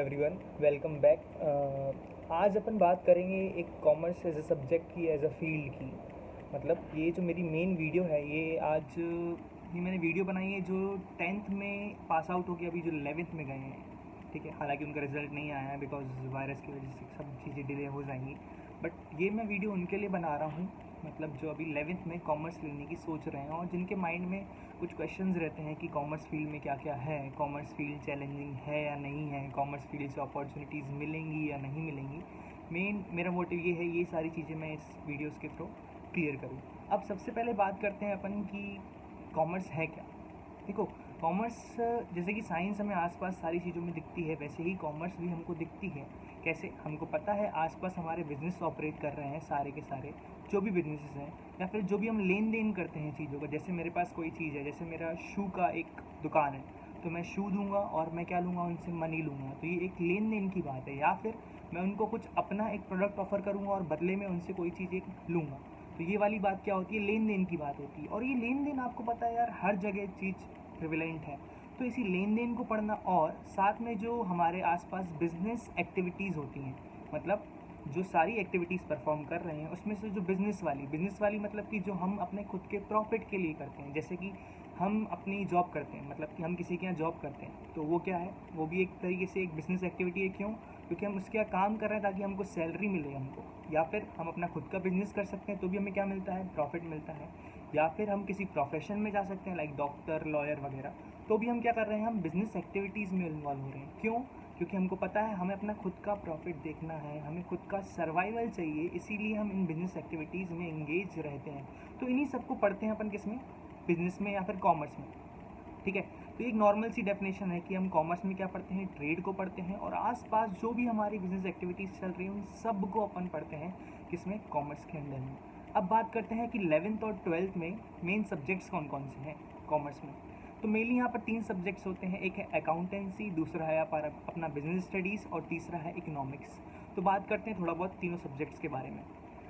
Everyone, welcome back. आज अपन बात करेंगे एक कॉमर्स एज अ सब्जेक्ट की, एज अ फील्ड की। मतलब ये जो मेरी मेन वीडियो है, ये मैंने वीडियो बनाई है जो 10th में पास आउट होकर अभी जो 11th में गए हैं। ठीक है, हालांकि उनका रिजल्ट नहीं आया है बिकॉज वायरस की वजह से सब चीज़ें डिले हो जाएंगी। बट ये मैं वीडियो उनके लिए बना रहा हूँ, मतलब जो अभी 11th में कॉमर्स लेने की सोच रहे हैं और जिनके माइंड में कुछ क्वेश्चंस रहते हैं कि कॉमर्स फील्ड में क्या क्या है, कॉमर्स फील्ड चैलेंजिंग है या नहीं है, कॉमर्स फील्ड से अपॉर्चुनिटीज़ मिलेंगी या नहीं मिलेंगी। मेन मेरा मोटिव ये है, ये सारी चीज़ें मैं इस वीडियोस के थ्रू क्लियर करूँ। अब सबसे पहले बात करते हैं अपन कि कॉमर्स है क्या। देखो, कॉमर्स जैसे कि साइंस हमें आसपास सारी चीज़ों में दिखती है, वैसे ही कॉमर्स भी हमको दिखती है। कैसे? हमको पता है आसपास हमारे बिजनेस ऑपरेट कर रहे हैं, सारे के सारे जो भी बिजनेसेस हैं, या फिर जो भी हम लेन देन करते हैं चीज़ों का। जैसे मेरे पास कोई चीज़ है, जैसे मेरा शू का एक दुकान है, तो मैं शू दूंगा और मैं क्या लूँगा, उनसे मनी लूँगा, तो ये एक लेन देन की बात है। या फिर मैं उनको कुछ अपना एक प्रोडक्ट ऑफर करूँगा और बदले में उनसे कोई चीज़ एक लूँगा, तो ये वाली बात क्या होती है, लेन देन की बात होती है। और ये लेन देन आपको पता है यार, हर जगह चीज़ प्रिविलेंट है। तो इसी लेन देन को पढ़ना और साथ में जो हमारे आसपास बिजनेस एक्टिविटीज़ होती हैं, मतलब जो सारी एक्टिविटीज़ परफॉर्म कर रहे हैं उसमें से जो बिज़नेस वाली मतलब कि जो हम अपने खुद के प्रॉफिट के लिए करते हैं। जैसे कि हम अपनी जॉब करते हैं, मतलब कि हम किसी के यहाँ जॉब करते हैं, तो वो क्या है, वो भी एक तरीके से एक बिज़नेस एक्टिविटी है। क्यों? क्योंकि हम उसके यहाँ काम कर रहे हैं ताकि हमको सैलरी मिले हमको। या फिर हम अपना खुद का बिजनेस कर सकते हैं तो भी हमें क्या मिलता है, प्रॉफिट मिलता है। या फिर हम किसी प्रोफेशन में जा सकते हैं, लाइक डॉक्टर, लॉयर वगैरह, तो भी हम क्या कर रहे हैं, हम बिज़नेस एक्टिविटीज़ में इन्वॉल्व हो रहे हैं। क्यों? क्योंकि हमको पता है हमें अपना खुद का प्रॉफिट देखना है, हमें खुद का सर्वाइवल चाहिए, इसीलिए हम इन बिज़नेस एक्टिविटीज़ में एंगेज रहते हैं। तो इन्हीं सबको पढ़ते हैं अपन, किस में, बिजनेस में या फिर कॉमर्स में। ठीक है, तो एक नॉर्मल सी डेफिनेशन है कि हम कॉमर्स में क्या पढ़ते हैं, ट्रेड को पढ़ते हैं, और आसपास जो भी हमारी बिजनेस एक्टिविटीज़ चल रही हैं उन सब को अपन पढ़ते हैं किसमें, कॉमर्स के अंदर में। अब बात करते हैं कि 11th और 12th में मेन सब्जेक्ट्स कौन कौन से हैं कॉमर्स में। तो मेनली यहाँ पर 3 सब्जेक्ट्स होते हैं, एक है अकाउंटेंसी, दूसरा है अपना बिजनेस स्टडीज़, और तीसरा है इकोनॉमिक्स। तो बात करते हैं थोड़ा बहुत तीनों सब्जेक्ट्स के बारे में।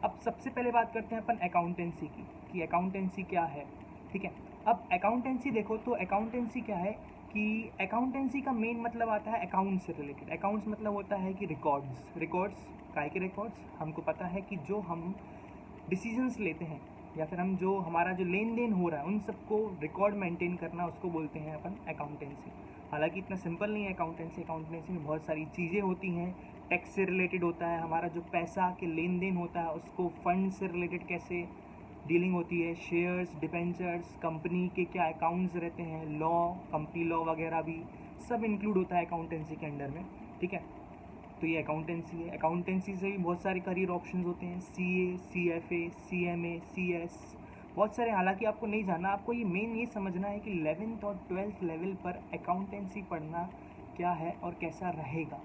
अब सबसे पहले बात करते हैं अपन अकाउंटेंसी की, कि अकाउंटेंसी क्या है। ठीक है, अब अकाउंटेंसी देखो तो अकाउंटेंसी क्या है कि अकाउंटेंसी का मेन मतलब आता है अकाउंट्स से रिलेटेड। अकाउंट्स मतलब होता है कि रिकॉर्ड्स काय के रिकॉर्ड्स, हमको पता है कि जो हम डिसीजंस लेते हैं या फिर हम जो हमारा जो लेन देन हो रहा है उन सबको रिकॉर्ड मेंटेन करना, उसको बोलते हैं अपन अकाउंटेंसी। हालांकि इतना सिंपल नहीं है अकाउंटेंसी में बहुत सारी चीज़ें होती हैं। टैक्स से रिलेटेड होता है, हमारा जो पैसा के लेन देन होता है उसको फंड से रिलेटेड कैसे डीलिंग होती है, शेयर्स, डिबेंचर्स, कंपनी के क्या अकाउंट्स रहते हैं, लॉ, कंपनी लॉ वगैरह भी सब इंक्लूड होता है अकाउंटेंसी के अंडर में। ठीक है, तो ये अकाउंटेंसी है। अकाउंटेंसी से भी बहुत सारे करियर ऑप्शंस होते हैं, CA, CFA, CMA, CS, बहुत सारे। हालांकि आपको नहीं जानना, आपको ये मेन ये समझना है कि 11th और 12th लेवल पर अकाउंटेंसी पढ़ना क्या है और कैसा रहेगा।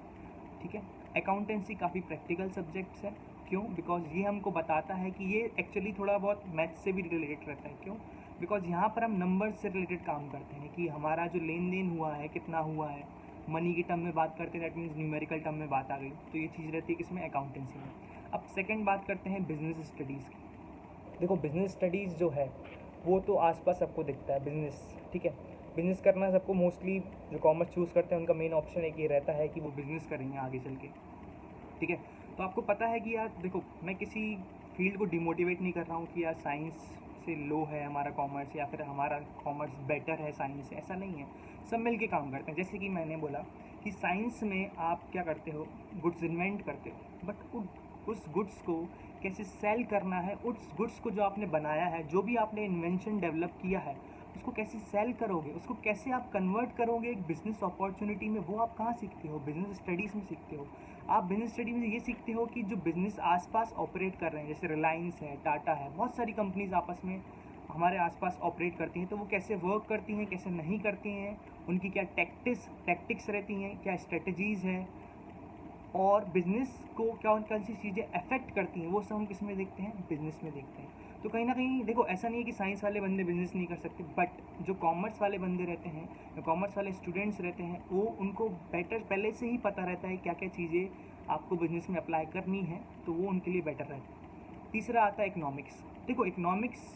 ठीक है, अकाउंटेंसी काफ़ी प्रैक्टिकल सब्जेक्ट्स है। क्यों? बिकॉज ये हमको बताता है कि ये एक्चुअली थोड़ा बहुत मैथ्स से भी रिलेटेड रहता है। क्यों? बिकॉज यहाँ पर हम नंबर से रिलेटेड काम करते हैं कि हमारा जो लेन देन हुआ है कितना हुआ है, मनी की टर्म में बात करते हैं, दैट मीन्स न्यूमेरिकल टर्म में बात आ गई, तो ये चीज़ रहती है किसमें, अकाउंटेंसी में। अब सेकंड बात करते हैं बिजनेस स्टडीज़ की। देखो, बिजनेस स्टडीज़ जो है वो तो आसपास सबको दिखता है, बिजनेस। ठीक है, बिजनेस करना सबको, मोस्टली जो कॉमर्स चूज़ करते हैं उनका मेन ऑप्शन एक ये रहता है कि वो बिज़नेस करेंगे आगे चल के। ठीक है, तो आपको पता है कि यार देखो, मैं किसी फील्ड को डिमोटिवेट नहीं कर रहा हूँ कि यार साइंस से लो है हमारा कॉमर्स, या फिर हमारा कॉमर्स बेटर है साइंस से, ऐसा नहीं है। सब मिल के काम करते हैं। जैसे कि मैंने बोला कि साइंस में आप क्या करते हो, गुड्स इन्वेंट करते हो, बट उस गुड्स को कैसे सेल करना है, उस गुड्स को जो आपने बनाया है, जो भी आपने इन्वेंशन डेवलप किया है, उसको कैसे सेल करोगे, उसको कैसे आप कन्वर्ट करोगे एक बिज़नेस अपॉर्चुनिटी में, वो आप कहाँ सीखते हो, बिज़नेस स्टडीज़ में सीखते हो। आप बिज़नेस स्टडी में ये सीखते हो कि जो बिज़नेस आसपास ऑपरेट कर रहे हैं, जैसे रिलायंस है, टाटा है, बहुत सारी कंपनीज आपस में हमारे आसपास ऑपरेट करती हैं, तो वो कैसे वर्क करती हैं, कैसे नहीं करती हैं, उनकी क्या टैक्टिक्स रहती हैं, क्या स्ट्रेटजीज़ हैं, और बिज़नेस को कौन कौन सी चीज़ें अफेक्ट करती हैं, वो सब हम किस में देखते हैं, बिज़नेस में देखते हैं। तो कहीं ना कहीं देखो, ऐसा नहीं है कि साइंस वाले बंदे बिज़नेस नहीं कर सकते, बट जो कॉमर्स वाले बंदे रहते हैं, जो कॉमर्स वाले स्टूडेंट्स रहते हैं, वो उनको बेटर पहले से ही पता रहता है क्या क्या चीज़ें आपको बिज़नेस में अप्लाई करनी है, तो वो उनके लिए बेटर रहता है। तीसरा आता है इकोनॉमिक्स। देखो, इकोनॉमिक्स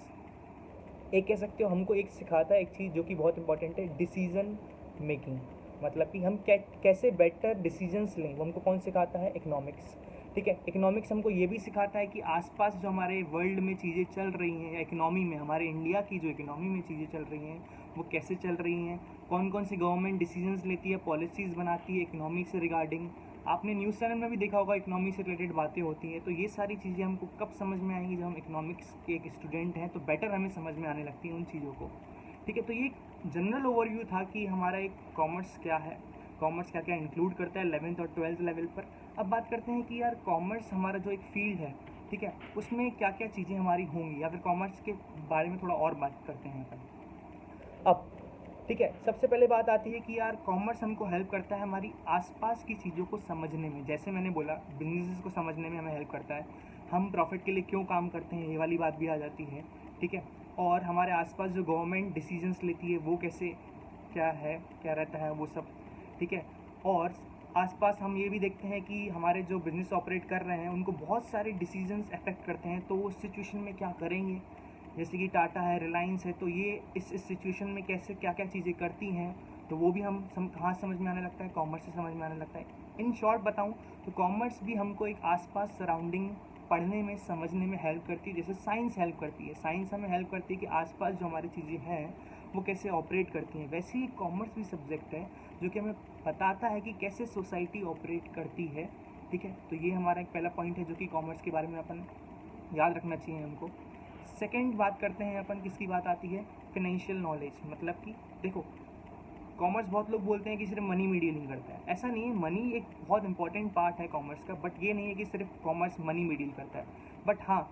एक कह सकते हो हमको एक सिखाता है एक चीज़ जो कि बहुत इंपॉर्टेंट है, डिसीज़न मेकिंग। मतलब कि हम कैसे बेटर डिसीजंस लें, वो हमको कौन सिखाता है? इकोनॉमिक्स। ठीक है, इकोनॉमिक्स हमको ये भी सिखाता है कि आसपास जो हमारे वर्ल्ड में चीज़ें चल रही हैं, इकोनॉमी में, हमारे इंडिया की जो इकोनॉमी में चीज़ें चल रही हैं वो कैसे चल रही हैं, कौन कौन सी गवर्नमेंट डिसीजंस लेती है, पॉलिसीज़ बनाती है इकोनॉमी से रिगार्डिंग। आपने न्यूज़ चैनल में भी देखा होगा इकोनॉमी से रिलेटेड बातें होती हैं। तो ये सारी चीज़ें हमको कब समझ में आएंगी? जब हम इकोनॉमिक्स के एक स्टूडेंट हैं तो बेटर हमें समझ में आने लगती हैं उन चीज़ों को। ठीक है, तो ये एक जनरल ओवरव्यू था कि हमारा एक कॉमर्स क्या है, कॉमर्स क्या क्या इंक्लूड करता है 11th और 12th लेवल पर। अब बात करते हैं कि यार कॉमर्स हमारा जो एक फील्ड है, ठीक है, उसमें क्या क्या चीज़ें हमारी होंगी, या फिर कॉमर्स के बारे में थोड़ा और बात करते हैं अपन। अब ठीक है, सबसे पहले बात आती है कि यार कॉमर्स हमको हेल्प करता है हमारी आसपास की चीज़ों को समझने में। जैसे मैंने बोला, बिजनेसेस को समझने में हमें हेल्प करता है, हम प्रॉफिट के लिए क्यों काम करते हैं, ये वाली बात भी आ जाती है। ठीक है, और हमारे आसपास जो गवर्नमेंट डिसीजंस लेती है वो कैसे, क्या है, क्या रहता है वो सब। ठीक है, और आसपास हम ये भी देखते हैं कि हमारे जो बिज़नेस ऑपरेट कर रहे हैं उनको बहुत सारे डिसीजंस अफेक्ट करते हैं, तो उस सिचुएशन में क्या करेंगे। जैसे कि टाटा है, रिलायंस है, तो ये इस सिचुएशन में कैसे क्या क्या चीज़ें करती हैं, तो वो भी हम कहाँ समझ में आने लगता है? कॉमर्स से समझ में आने लगता है। इन शॉर्ट बताऊँ तो कॉमर्स भी हमको एक आसपास सराउंडिंग पढ़ने में, समझने में हेल्प करती है, जैसे साइंस हेल्प करती है। साइंस हमें हेल्प करती है कि आसपास जो हमारी चीज़ें हैं वो कैसे ऑपरेट करती हैं। वैसे ही कॉमर्स भी सब्जेक्ट है जो कि हमें बताता है कि कैसे सोसाइटी ऑपरेट करती है। ठीक है, तो ये हमारा एक पहला पॉइंट है जो कि कॉमर्स के बारे में अपन याद रखना चाहिए हमको। सेकंड बात करते हैं अपन, किसकी बात आती है? Financial knowledge. मतलब कि देखो, कॉमर्स बहुत लोग बोलते हैं कि सिर्फ मनी में डीलिंग करता है। ऐसा नहीं है, मनी एक बहुत इंपॉर्टेंट पार्ट है कॉमर्स का, बट ये नहीं है कि सिर्फ कॉमर्स मनी में डील करता है। बट हाँ,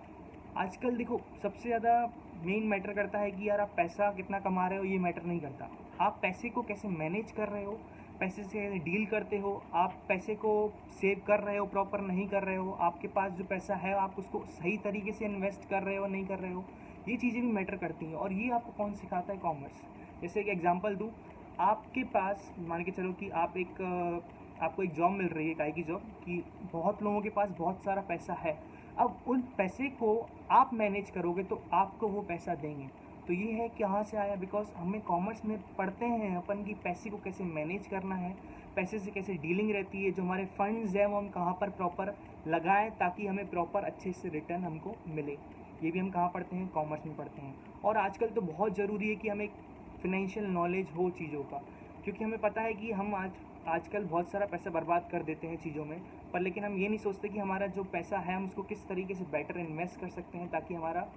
आजकल देखो सबसे ज़्यादा मेन मैटर करता है कि यार आप पैसा कितना कमा रहे हो, ये मैटर नहीं करता। आप पैसे को कैसे मैनेज कर रहे हो, पैसे से डील करते हो, आप पैसे को सेव कर रहे हो, प्रॉपर नहीं कर रहे हो, आपके पास जो पैसा है आप उसको सही तरीके से इन्वेस्ट कर रहे हो नहीं कर रहे हो, ये चीज़ें भी मैटर करती हैं। और ये आपको कौन सिखाता है? कॉमर्स। जैसे एक एग्जांपल दूँ, आपके पास मान के चलो कि आपको एक जॉब मिल रही है, काहे की जॉब, कि बहुत लोगों के पास बहुत सारा पैसा है। अब उन पैसे को आप मैनेज करोगे तो आपको वो पैसा देंगे। तो ये है कहाँ से आया? बिकॉज हमें कॉमर्स में पढ़ते हैं अपन कि पैसे को कैसे मैनेज करना है, पैसे से कैसे डीलिंग रहती है, जो हमारे फंड्स हैं वो हम कहाँ पर प्रॉपर लगाएं ताकि हमें प्रॉपर अच्छे से रिटर्न हमको मिले। ये भी हम कहाँ पढ़ते हैं? कॉमर्स में पढ़ते हैं। और आजकल तो बहुत ज़रूरी है कि हमें फिनेंशियल नॉलेज हो चीज़ों का, क्योंकि हमें पता है कि हम आजकल बहुत सारा पैसा बर्बाद कर देते हैं चीज़ों में, पर लेकिन हम ये नहीं सोचते कि हमारा जो पैसा है हम उसको किस तरीके से बेटर इन्वेस्ट कर सकते हैं ताकि हमारा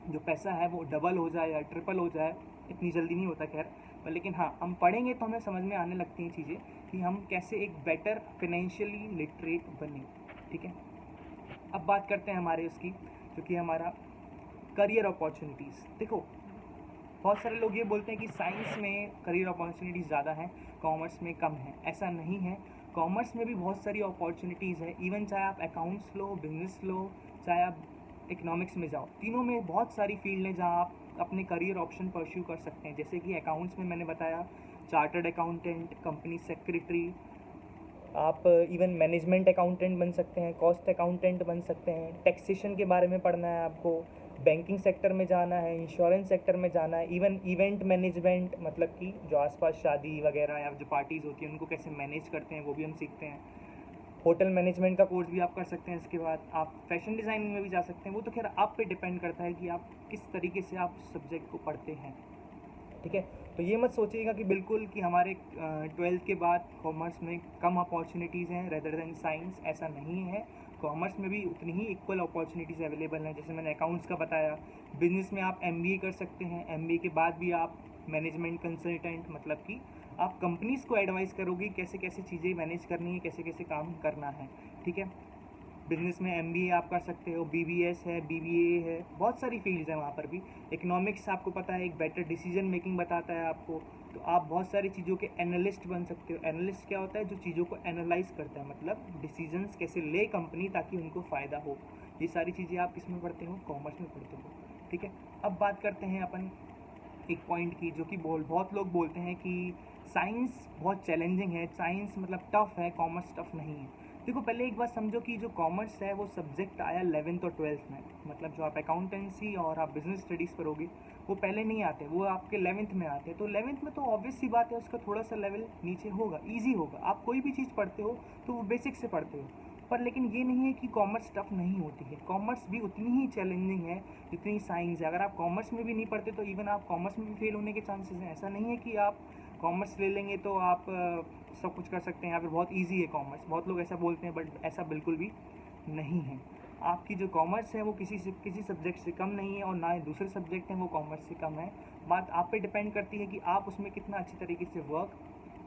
जो पैसा है वो डबल हो जाए या ट्रिपल हो जाए। इतनी जल्दी नहीं होता खैर, पर लेकिन हाँ, हम पढ़ेंगे तो हमें समझ में आने लगती हैं चीज़ें कि हम कैसे एक बेटर फिनेंशियली लिटरेट बने। ठीक है, अब बात करते हैं हमारे उसकी, जो कि हमारा करियर अपॉर्चुनिटीज़। देखो, बहुत सारे लोग ये बोलते हैं कि साइंस में करियर अपॉर्चुनिटीज़ ज़्यादा हैं, कॉमर्स में कम है। ऐसा नहीं है, कॉमर्स में भी बहुत सारी अपॉर्चुनिटीज़ है। इवन चाहे आप अकाउंट्स लो, बिजनेस लो, चाहे आप इकोनॉमिक्स में जाओ, तीनों में बहुत सारी फील्ड हैं जहाँ आप अपने करियर ऑप्शन परस्यू कर सकते हैं। जैसे कि अकाउंट्स में मैंने बताया, चार्टर्ड अकाउंटेंट, कंपनी सेक्रेटरी, आप इवन मैनेजमेंट अकाउंटेंट बन सकते हैं, कॉस्ट अकाउंटेंट बन सकते हैं, टैक्सेशन के बारे में पढ़ना है आपको, बैंकिंग सेक्टर में जाना है, इंश्योरेंस सेक्टर में जाना है, इवन इवेंट मैनेजमेंट, मतलब कि जो आसपास शादी वगैरह या जो पार्टीज़ होती हैं उनको कैसे मैनेज करते हैं वो भी हम सीखते हैं। होटल मैनेजमेंट का कोर्स भी आप कर सकते हैं। इसके बाद आप फैशन डिज़ाइनिंग में भी जा सकते हैं। वो तो खैर आप पे डिपेंड करता है कि आप किस तरीके से आप सब्जेक्ट को पढ़ते हैं। ठीक है, तो ये मत सोचिएगा कि बिल्कुल कि हमारे 12th के बाद कॉमर्स में कम अपॉर्चुनिटीज़ हैं रेदर देन साइंस। ऐसा नहीं है, कॉमर्स में भी उतनी ही इक्वल अपॉर्चुनिटीज़ अवेलेबल हैं। जैसे मैंने अकाउंट्स का बताया, बिजनेस में आप MBA कर सकते हैं, MBA के बाद भी आप मैनेजमेंट कंसल्टेंट, मतलब कि आप कंपनीज़ को एडवाइस करोगे कैसे कैसे चीज़ें मैनेज करनी है, कैसे कैसे काम करना है। ठीक है, बिजनेस में MBA आप कर सकते हो, BBS है, BBA है, बहुत सारी फील्ड्स हैं वहाँ पर भी। इकोनॉमिक्स आपको पता है एक बेटर डिसीजन मेकिंग बताता है आपको, तो आप बहुत सारी चीज़ों के एनालिस्ट बन सकते हो। एनालिस्ट क्या होता है? जो चीज़ों को एनालाइज करता है, मतलब डिसीजंस कैसे ले कंपनी ताकि उनको फ़ायदा हो। ये सारी चीज़ें आप किस में पढ़ते हो? कॉमर्स में पढ़ते हो। ठीक है, अब बात करते हैं अपन एक पॉइंट की, जो कि बहुत लोग बोलते हैं कि साइंस बहुत चैलेंजिंग है, साइंस मतलब टफ़ है, कॉमर्स टफ़ नहीं है। देखो पहले एक बात समझो कि जो कॉमर्स है वो सब्जेक्ट आया 11th और 12th में, मतलब जो आप अकाउंटेंसी और आप बिजनेस स्टडीज़ करोगे वो पहले नहीं आते, वो आपके 11th में आते हैं। तो 11th में तो ऑब्वियस सी बात है उसका थोड़ा सा लेवल नीचे होगा, ईजी होगा। आप कोई भी चीज़ पढ़ते हो तो वो बेसिक से पढ़ते हो, पर लेकिन ये नहीं है कि कॉमर्स टफ नहीं होती है। कॉमर्स भी उतनी ही चैलेंजिंग है जितनी साइंस है। अगर आप कॉमर्स में भी नहीं पढ़ते तो इवन आप कॉमर्स में भी फेल होने के चांसेस हैं। ऐसा नहीं है कि आप कॉमर्स ले लेंगे तो आप सब कुछ कर सकते हैं, या फिर बहुत इजी है कॉमर्स। बहुत लोग ऐसा बोलते हैं, बट ऐसा बिल्कुल भी नहीं है। आपकी जो कॉमर्स है वो किसी सब्जेक्ट से कम नहीं है, और ना ही दूसरे सब्जेक्ट हैं वो कॉमर्स से कम है। बात आप पे डिपेंड करती है कि आप उसमें कितना अच्छी तरीके से वर्क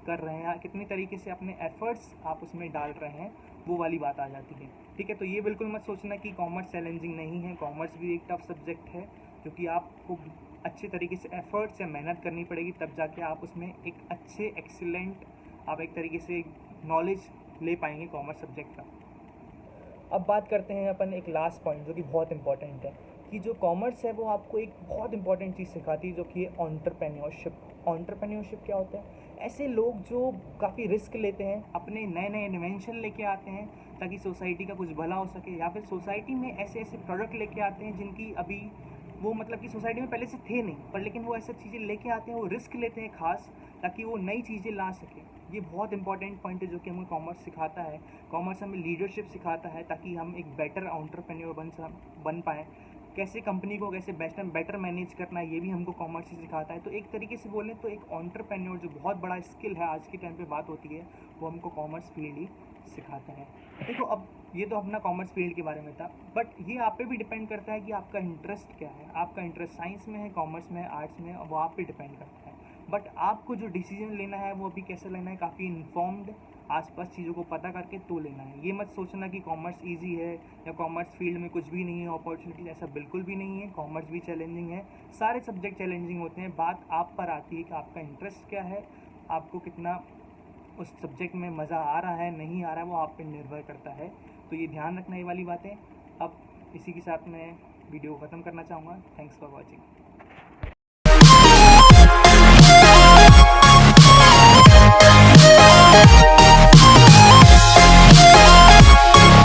कर रहे हैं, कितनी तरीके से अपने एफर्ट्स आप उसमें डाल रहे हैं, वो वाली बात आ जाती है। ठीक है, तो ये बिल्कुल मत सोचना कि कॉमर्स चैलेंजिंग नहीं है। कॉमर्स भी एक टफ सब्जेक्ट है, जो कि आपको अच्छे तरीके से एफर्ट्स या मेहनत करनी पड़ेगी, तब जाके आप उसमें एक अच्छे एक्सीलेंट आप एक तरीके से नॉलेज ले पाएंगे कॉमर्स सब्जेक्ट का। अब बात करते हैं अपन एक लास्ट पॉइंट जो कि बहुत इंपॉर्टेंट है, कि जो कॉमर्स है वो आपको एक बहुत इंपॉर्टेंट चीज़ सिखाती है, जो कि है एंटरप्रेन्योरशिप। एंटरप्रेन्योरशिप क्या होता है? ऐसे लोग जो काफ़ी रिस्क लेते हैं, अपने नए नए इन्वेंशन लेके आते हैं ताकि सोसाइटी का कुछ भला हो सके, या फिर सोसाइटी में ऐसे ऐसे प्रोडक्ट लेके आते हैं जिनकी अभी वो मतलब कि सोसाइटी में पहले से थे नहीं, पर लेकिन वो ऐसी चीज़ें लेके आते हैं, वो रिस्क लेते हैं खास, ताकि वो नई चीज़ें ला सकें। ये बहुत इंपॉर्टेंट पॉइंट है जो कि हमें कॉमर्स सिखाता है। कॉमर्स हमें लीडरशिप सिखाता है ताकि हम एक बेटर एंटरप्रेन्योर बन पाएँ। कैसे कंपनी को कैसे बेटर मैनेज करना है, ये भी हमको कॉमर्स ही सिखाता है। तो एक तरीके से बोलें तो एक एंटरप्रेन्योर जो बहुत बड़ा स्किल है आज के टाइम पे बात होती है, वो हमको कॉमर्स फील्ड ही सिखाता है। देखो अब ये तो अपना कॉमर्स फील्ड के बारे में था, बट ये आप पे भी डिपेंड करता है कि आपका इंटरेस्ट क्या है। आपका इंटरेस्ट साइंस में है, कॉमर्स में है, आर्ट्स में है, वो आप पे डिपेंड करता है। बट आपको जो डिसीजन लेना है वो अभी कैसे लेना है, काफ़ी इन्फॉर्म्ड आसपास चीज़ों को पता करके तो लेना है। ये मत सोचना कि कॉमर्स इजी है या कॉमर्स फील्ड में कुछ भी नहीं है अपॉर्चुनिटीज, ऐसा बिल्कुल भी नहीं है। कॉमर्स भी चैलेंजिंग है, सारे सब्जेक्ट चैलेंजिंग होते हैं। बात आप पर आती है कि आपका इंटरेस्ट क्या है, आपको कितना उस सब्जेक्ट में मज़ा आ रहा है नहीं आ रहा है, वो आप पर निर्भर करता है। तो ये ध्यान रखना ये वाली बातें। अब इसी के साथ मैं वीडियो ख़त्म करना चाहूँगा। Thanks for watching.